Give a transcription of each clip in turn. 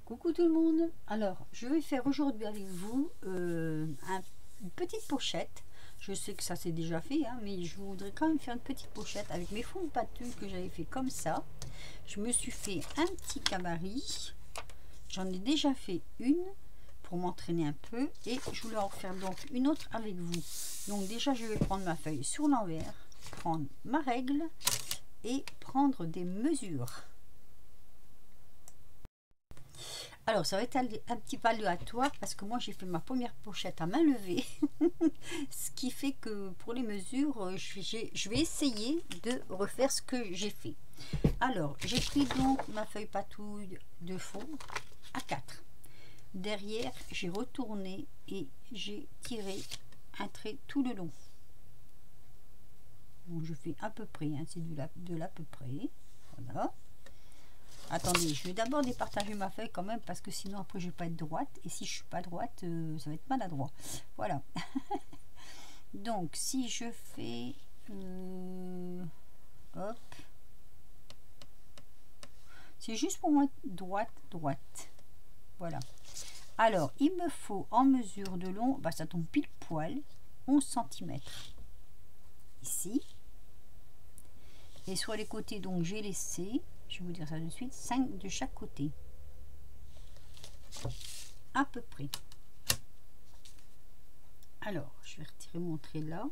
Coucou tout le monde. Alors, je vais faire aujourd'hui avec vous une petite pochette. Je sais que ça c'est déjà fait, hein, mais je voudrais quand même faire une petite pochette avec mes fonds de pâteux que j'avais fait comme ça. Je me suis fait un petit gabarit. J'en ai déjà fait une pour m'entraîner un peu et je voulais en faire donc une autre avec vous. Donc déjà, je vais prendre ma feuille sur l'envers, prendre ma règle et prendre des mesures. Alors, ça va être un petit peu aléatoire parce que moi, j'ai fait ma première pochette à main levée. Ce qui fait que pour les mesures, je vais essayer de refaire ce que j'ai fait. Alors, j'ai pris donc ma feuille patouille de fond à 4. Derrière, j'ai retourné et j'ai tiré un trait tout le long. Bon, je fais à peu près, hein, c'est de l'à peu près. Voilà. Attendez, je vais d'abord départager ma feuille quand même parce que sinon après je vais pas être droite et si je suis pas droite ça va être maladroit. Voilà. Donc si je fais hop, c'est juste pour moi droite. Voilà. Alors il me faut en mesure de long, bah, ça tombe pile poil 11 cm ici et sur les côtés donc j'ai laissé, je vais vous dire ça de suite, 5 de chaque côté à peu près. Alors je vais retirer mon trait là,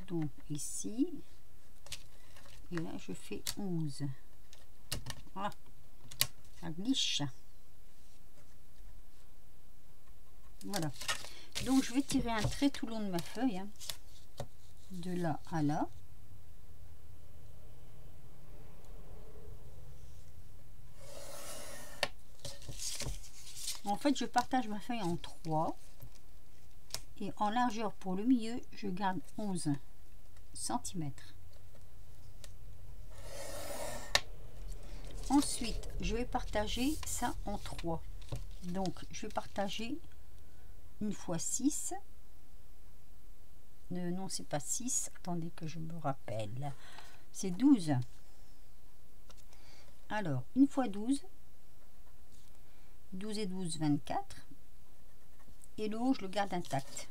donc ici et là je fais 11. Voilà, ça glisse. Voilà, donc je vais tirer un trait tout le long de ma feuille, hein, de là à là. En fait je partage ma feuille en 3 et en largeur pour le milieu je garde 11 cm. Ensuite je vais partager ça en 3, donc je vais partager une fois 6. Non, c'est pas 6, attendez que je me rappelle, c'est 12. Alors une fois 12, 12 et 12, 24. Et le haut, je le garde intact.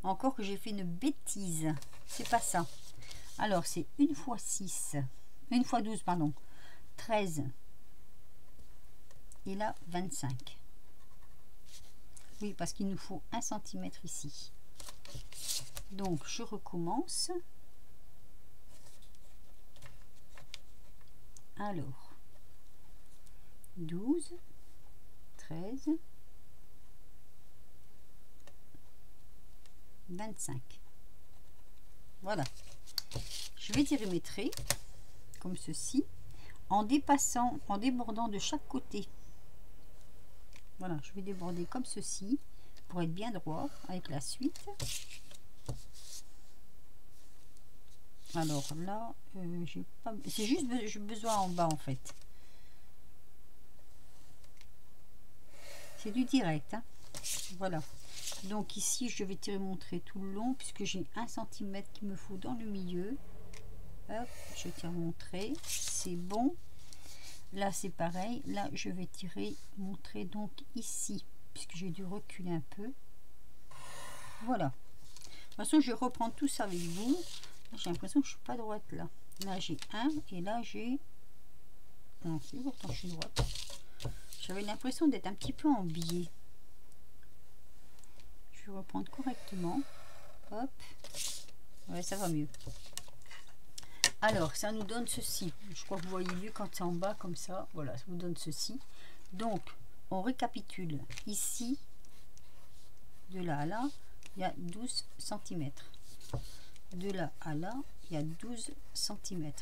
Encore que j'ai fait une bêtise. C'est pas ça. Alors, c'est une fois 6. Une fois 12, pardon. 13. Et là, 25. Oui, parce qu'il nous faut 1 cm ici. Donc, je recommence. Alors. 12, 13, 25. Voilà. Je vais tirer mes traits comme ceci en dépassant, en débordant de chaque côté. Voilà, je vais déborder comme ceci pour être bien droit avec la suite. Alors là, j'ai pas, c'est juste j'ai besoin en bas en fait. C'est du direct, hein. Voilà, donc ici je vais tirer mon trait tout le long puisque j'ai 1 cm qu'il me faut dans le milieu. Hop, je tire mon trait, c'est bon. Là c'est pareil, là je vais tirer mon trait donc ici puisque j'ai dû reculer un peu. Voilà, de toute façon je reprends tout ça avec vous. J'ai l'impression que je suis pas droite là. Là j'ai 1 et là j'ai, non c'est pourtant je suis droite. J'avais l'impression d'être un petit peu en biais. Je vais reprendre correctement. Hop. Ouais, ça va mieux. Alors, ça nous donne ceci. Je crois que vous voyez mieux quand c'est en bas comme ça. Voilà, ça vous donne ceci. Donc, on récapitule. Ici, de là à là, il y a 12 cm. De là à là, il y a 12 cm.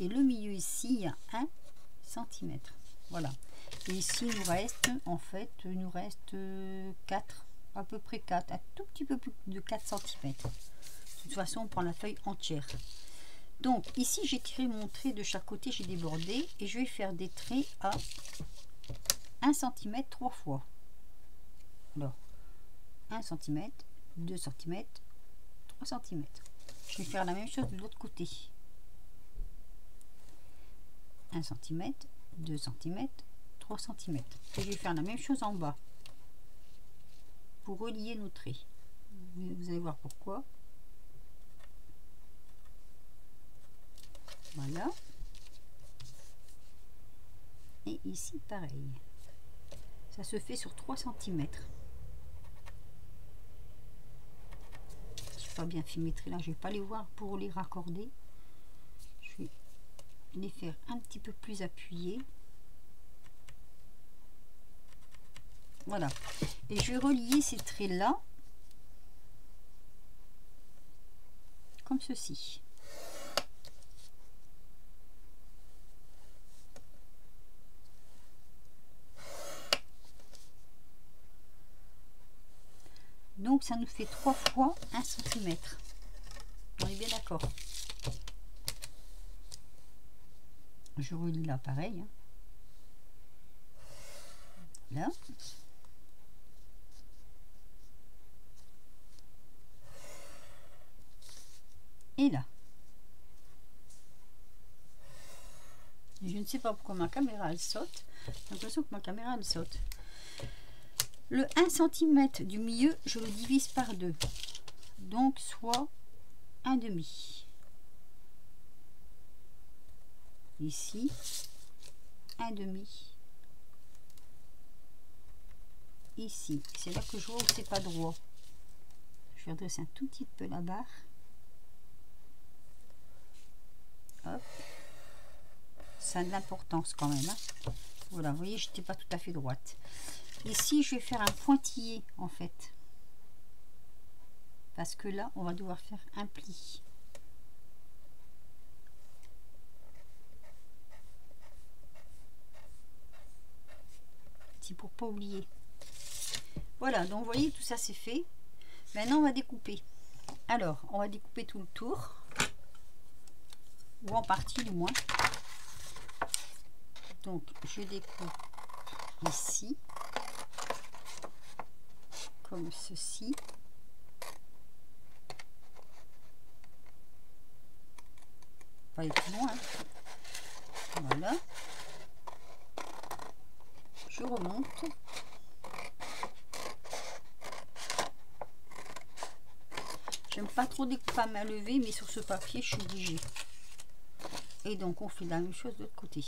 Et le milieu ici, il y a 1 cm. Voilà. Et ici, il nous reste, en fait, il nous reste 4, à peu près 4, un tout petit peu plus de 4 cm. De toute façon, on prend la feuille entière. Donc, ici, j'ai tiré mon trait de chaque côté, j'ai débordé, et je vais faire des traits à 1 cm 3 fois. Alors, 1 cm, 2 cm, 3 cm. Je vais faire la même chose de l'autre côté. 1 cm, 2 cm, 3 cm. Et je vais faire la même chose en bas pour relier nos traits. Vous allez voir pourquoi. Voilà. Et ici pareil. Ça se fait sur 3 cm. Je vais pas bien filmer là, je vais pas les voir pour les raccorder. Je vais les faire un petit peu plus appuyés. Voilà. Et je vais relier ces traits là comme ceci. Donc ça nous fait 3 fois 1 cm. On est bien d'accord. Je relis là pareil. Hein. Là. Et là. Je ne sais pas pourquoi ma caméra elle saute. J'ai l'impression que ma caméra elle saute. Le 1 cm du milieu, je le divise par 2. Donc soit 1,5. Ici, 1,5. Ici, c'est là que je vois où c'est pas droit. Je vais redresser un tout petit peu la barre. Hop. Ça a de l'importance quand même. Hein. Voilà, vous voyez, j'étais pas tout à fait droite. Ici, je vais faire un pointillé en fait. Parce que là, on va devoir faire un pli. C'est pour pas oublier. Voilà, donc vous voyez, tout ça c'est fait. Maintenant, on va découper. Alors, on va découper tout le tour. Ou en partie du moins. Donc, je découpe ici. Comme ceci. Pas aller plus loin. Voilà. Je remonte. J'aime pas trop découper à main levée, mais sur ce papier, je suis obligée. Et donc, on fait la même chose de l'autre côté.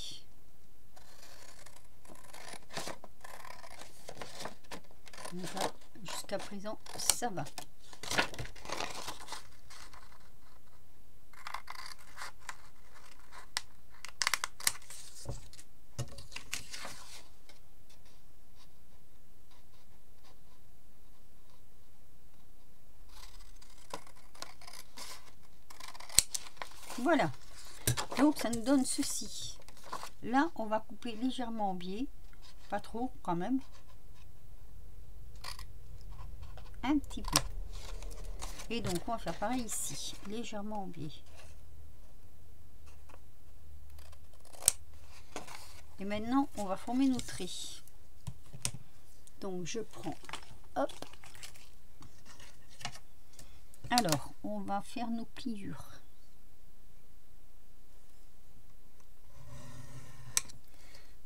Jusqu'à présent, ça va. Voilà, donc ça nous donne ceci. Là, on va couper légèrement en biais, pas trop quand même, un petit peu. Et donc, on va faire pareil ici, légèrement en biais. Et maintenant, on va former nos traits. Donc, je prends, hop. Alors, on va faire nos pliures.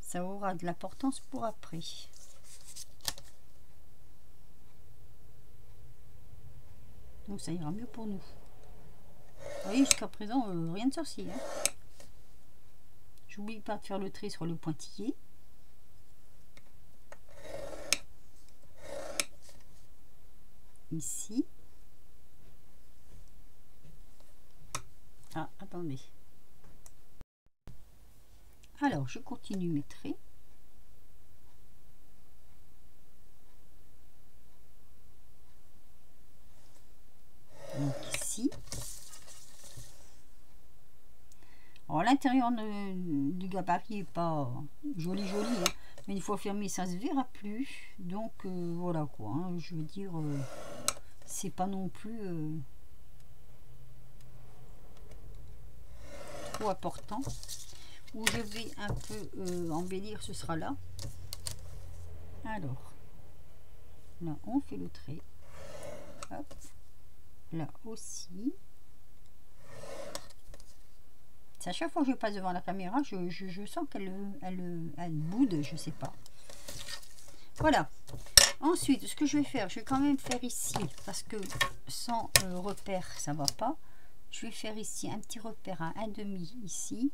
Ça aura de l'importance pour après. Donc ça ira mieux pour nous. Vous voyez, jusqu'à présent, rien de sorcier. Hein. J'oublie pas de faire le trait sur le pointillé. Ici. Ah, attendez. Alors, je continue mes traits. Donc ici. Alors, l'intérieur du gabarit n'est pas joli, hein. Mais une fois fermé, ça se verra plus. Donc, voilà quoi. Hein. Je veux dire, c'est pas non plus trop important. Où je vais un peu embellir, ce sera là. Alors, là, on fait le trait. Hop. Là aussi. C'est à chaque fois que je passe devant la caméra, je sens qu'elle boude, je sais pas. Voilà. Ensuite, ce que je vais faire, je vais quand même faire ici, parce que sans repère, ça va pas. Je vais faire ici un petit repère à 1,5 ici.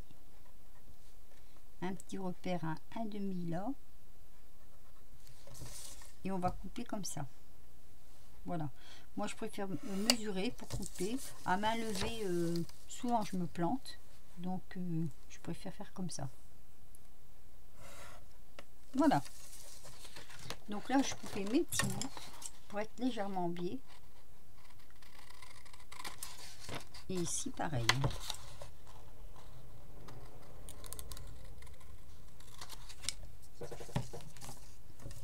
Un petit repère à 1,5 là. Et on va couper comme ça. Voilà. Moi, je préfère mesurer pour couper. À main levée, souvent je me plante. Donc, je préfère faire comme ça. Voilà. Donc là, je coupais mes petits bouts pour être légèrement biais. Et ici, pareil.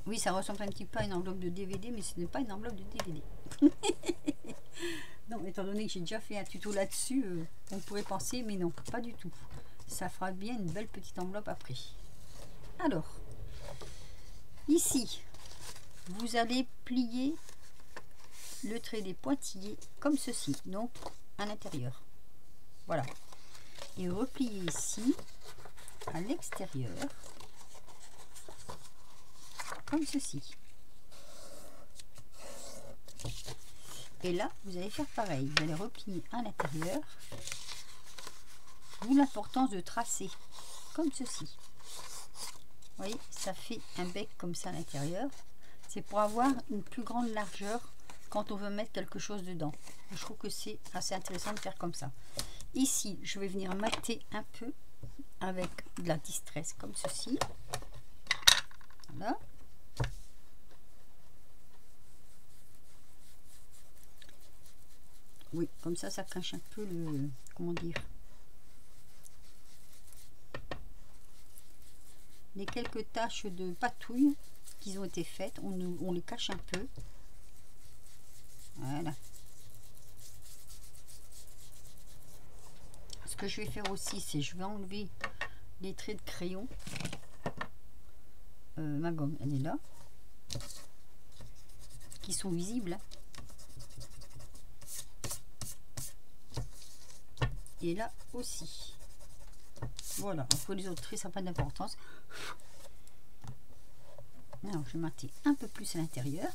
Oui, ça ressemble un petit peu à une enveloppe de DVD, mais ce n'est pas une enveloppe de DVD. Non, étant donné que j'ai déjà fait un tuto là-dessus, on pourrait penser, mais non, pas du tout. Ça fera bien une belle petite enveloppe après. Alors, ici, vous allez plier le trait des pointillés comme ceci, donc à l'intérieur. Voilà. Et replier ici, à l'extérieur, comme ceci. Et là, vous allez faire pareil. Vous allez replier à l'intérieur. D'où l'importance de tracer, comme ceci. Vous voyez, ça fait un bec comme ça à l'intérieur. C'est pour avoir une plus grande largeur quand on veut mettre quelque chose dedans. Je trouve que c'est assez intéressant de faire comme ça. Ici, je vais venir mater un peu avec de la distress, comme ceci. Voilà. Oui, comme ça cache un peu le... Comment dire? Les quelques taches de patouille qui ont été faites, on les cache un peu. Voilà. Ce que je vais faire aussi, c'est je vais enlever les traits de crayon. Ma gomme, elle est là. Qui sont visibles. Et là aussi. Voilà, pour les autres traits, ça n'a pas d'importance. Alors, je vais mater un peu plus à l'intérieur.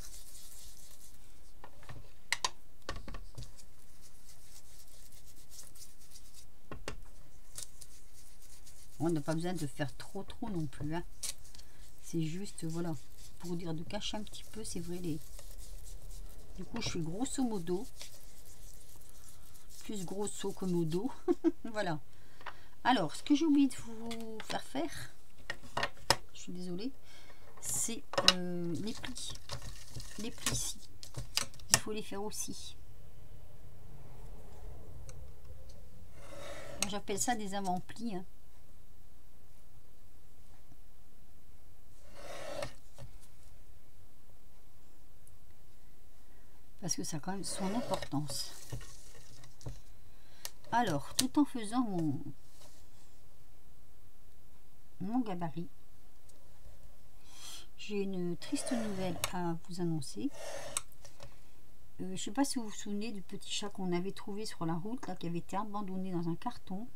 On n'a pas besoin de faire trop non plus. Hein. C'est juste, voilà, pour dire de cacher un petit peu, c'est vrai. Du coup, je fais grosso modo. Plus grosso que modo. Voilà. Alors, ce que j'ai oublié de vous faire, je suis désolée, c'est les plis. Les plis ici. Il faut les faire aussi. J'appelle ça des avant-plis. Hein. Parce que ça a quand même son importance. Alors, tout en faisant mon gabarit, j'ai une triste nouvelle à vous annoncer. Je ne sais pas si vous vous souvenez du petit chat qu'on avait trouvé sur la route, là, qui avait été abandonné dans un carton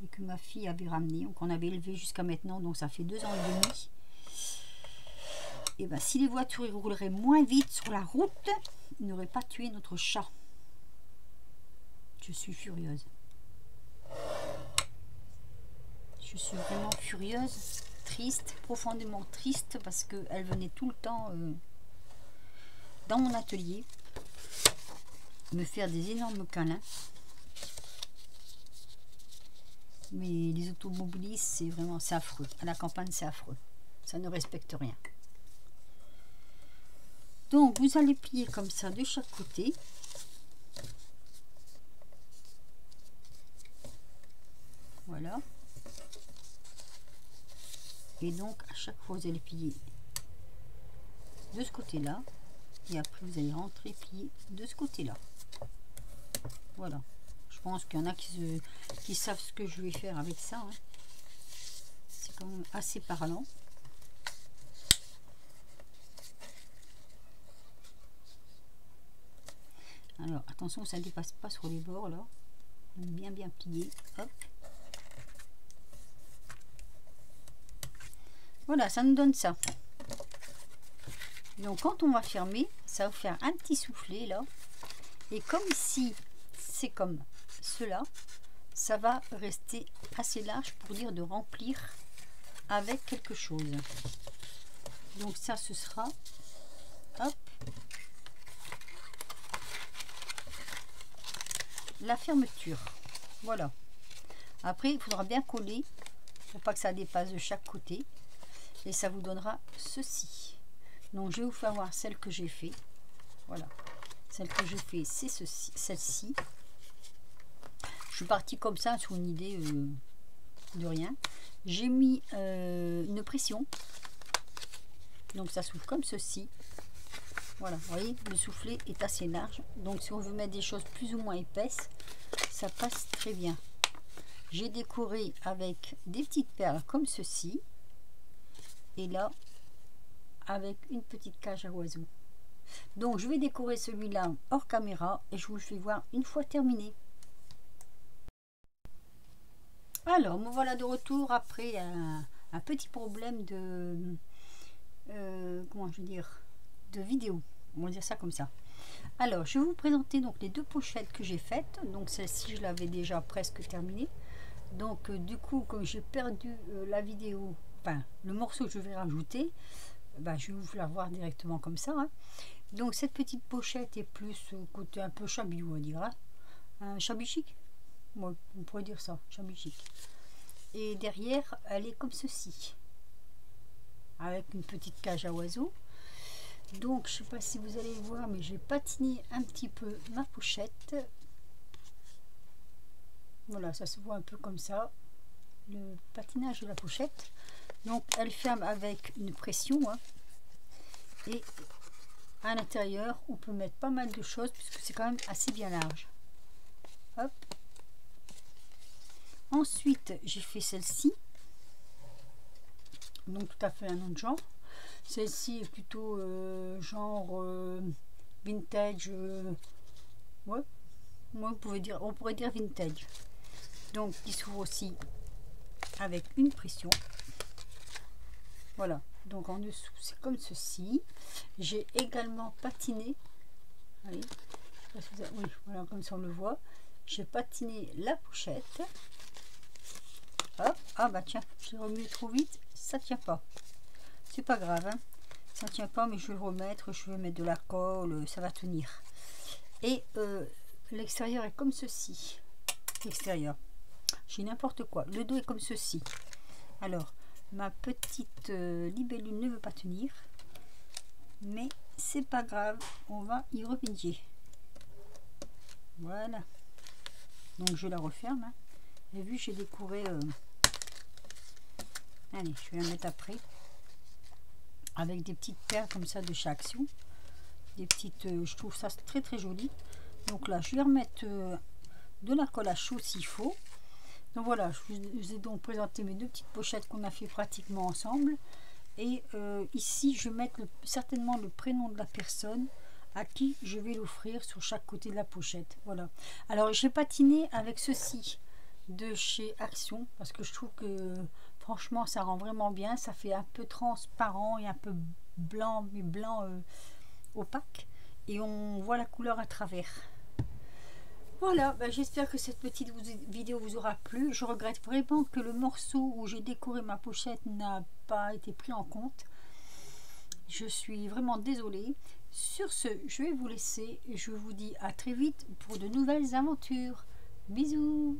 et que ma fille avait ramené, qu'on avait élevé jusqu'à maintenant, donc ça fait 2 ans et demi. Et bien, si les voitures rouleraient moins vite sur la route, ils n'auraient pas tué notre chat. Je suis furieuse. Je suis vraiment furieuse, triste, profondément triste, parce qu'elle venait tout le temps dans mon atelier me faire des énormes câlins. Mais les automobilistes, c'est vraiment, c'est affreux. À la campagne, c'est affreux. Ça ne respecte rien. Donc, vous allez plier comme ça de chaque côté. Voilà. Et donc, à chaque fois, vous allez plier de ce côté-là. Et après, vous allez rentrer, plier de ce côté-là. Voilà. Je pense qu'il y en a qui savent ce que je vais faire avec ça. Hein. C'est quand même assez parlant. Alors, attention, ça ne dépasse pas sur les bords, là. Donc, bien plier. Hop. Voilà, ça nous donne ça. Donc quand on va fermer, ça va faire un petit soufflet là. Et comme ici, c'est comme cela, ça va rester assez large pour dire de remplir avec quelque chose. Donc ça, ce sera, hop, la fermeture. Voilà. Après, il faudra bien coller pour pas que ça dépasse de chaque côté. Et ça vous donnera ceci. Donc je vais vous faire voir celle que j'ai fait. Voilà. Celle que j'ai fait, c'est celle-ci. Je suis partie comme ça sur une idée de rien. J'ai mis une pression. Donc ça s'ouvre comme ceci. Voilà, vous voyez, le soufflet est assez large. Donc si on veut mettre des choses plus ou moins épaisses, ça passe très bien. J'ai décoré avec des petites perles comme ceci. Et là, avec une petite cage à oiseaux. Donc je vais décorer celui-là hors caméra et je vous le fais voir une fois terminé. Alors, me voilà de retour après un petit problème de comment je veux dire, de vidéo, on va dire ça comme ça. Alors je vais vous présenter donc les deux pochettes que j'ai faites. Donc celle-ci je l'avais déjà presque terminée. Donc du coup, comme j'ai perdu la vidéo, enfin le morceau que je vais rajouter, ben, je vais vous la voir directement comme ça, hein. Donc cette petite pochette est plus côté un peu shabby, on va dire, hein. Un shabby chic, ouais, on pourrait dire ça, shabby chic. Et derrière elle est comme ceci, avec une petite cage à oiseaux. Donc je sais pas si vous allez voir, mais j'ai patiné un petit peu ma pochette. Voilà, ça se voit un peu comme ça, le patinage de la pochette. Donc elle ferme avec une pression, hein. Et à l'intérieur on peut mettre pas mal de choses puisque c'est quand même assez bien large. Hop. Ensuite j'ai fait celle-ci, donc tout à fait un autre genre. Celle-ci est plutôt genre vintage, ouais, on pourrait dire vintage. Donc qui s'ouvre aussi avec une pression. Voilà, donc en dessous c'est comme ceci. J'ai également patiné, allez, oui, voilà, comme ça on le voit. J'ai patiné la pochette. Hop, ah bah tiens, j'ai remis trop vite, ça tient pas. C'est pas grave, hein. Ça tient pas, mais je vais le remettre, je vais mettre de la colle, ça va tenir. Et l'extérieur est comme ceci. L'extérieur, j'ai n'importe quoi. Le dos est comme ceci. Alors, ma petite libellule ne veut pas tenir, mais c'est pas grave, on va y remédier. Voilà. Donc je la referme, hein. Et vu j'ai décoré, allez, je vais la mettre après, avec des petites perles comme ça de chaque action, des petites, je trouve ça très très joli. Donc là je vais remettre de la colle à chaud s'il faut. Donc voilà, je vous ai donc présenté mes deux petites pochettes qu'on a fait pratiquement ensemble. Et ici je vais mettre certainement le prénom de la personne à qui je vais l'offrir sur chaque côté de la pochette. Voilà. Alors j'ai patiné avec ceci de chez Action parce que je trouve que franchement ça rend vraiment bien. Ça fait un peu transparent et un peu blanc, mais blanc opaque, et on voit la couleur à travers. Voilà, ben j'espère que cette petite vidéo vous aura plu. Je regrette vraiment que le morceau où j'ai décoré ma pochette n'a pas été pris en compte. Je suis vraiment désolée. Sur ce, je vais vous laisser et je vous dis à très vite pour de nouvelles aventures. Bisous!